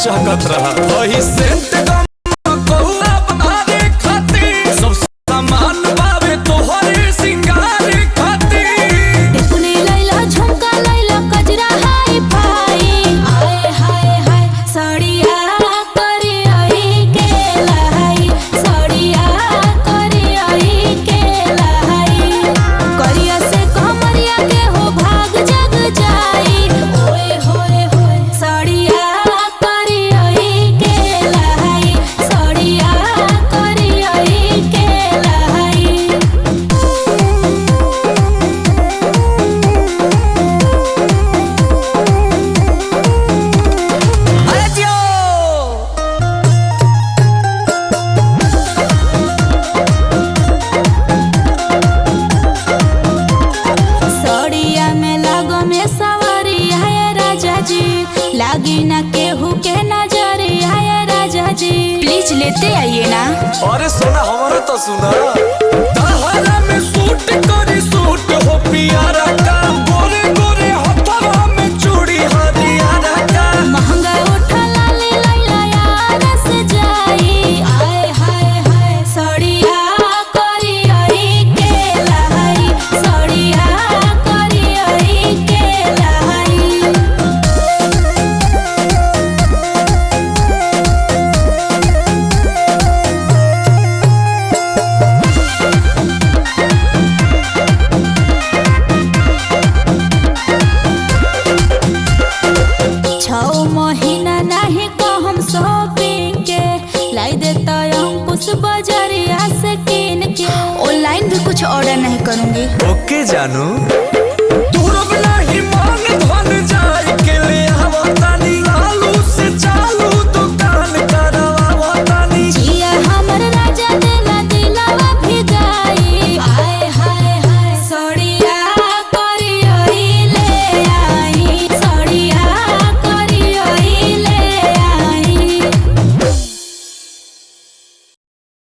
चहकत रहा वही सेंट गम कौआ बनारे खातिर सब सामान बावे तोहरे सिंगार खातिर टिकुली लैला झुमका लैला कजरा हाय फाई आए हाय हाय साड़िया करी आई के लाई साड़िया करी आई के लाई करिया से कमरिया के हो भाग जग जाई ओए होए होए साड़िया करी आई के लाई साड़िया करी आई के लाई अरे जियो साड़िया में लागो में सवारिया है राजा जी लागी ना केहू के नजरिया है राजा जी प्लीज लेते आइए ना। अरे सोना हमारे तो सुना तहरा में सूट करी सूट हो पियारा का गोरे गोरे हथवा में चूड़ी हरियारा का महंगा उठा लाली लैला यार से जाई आए हाय हाय साड़िया करी आई के लाई साड़िया करी आई के लाई छौ महीना नहीं को हम शॉपिंग के लाई देता अंकुश बाजारिया से किन के ऑनलाइन भी कुछ ऑर्डर नहीं करूंगी। ओके जानू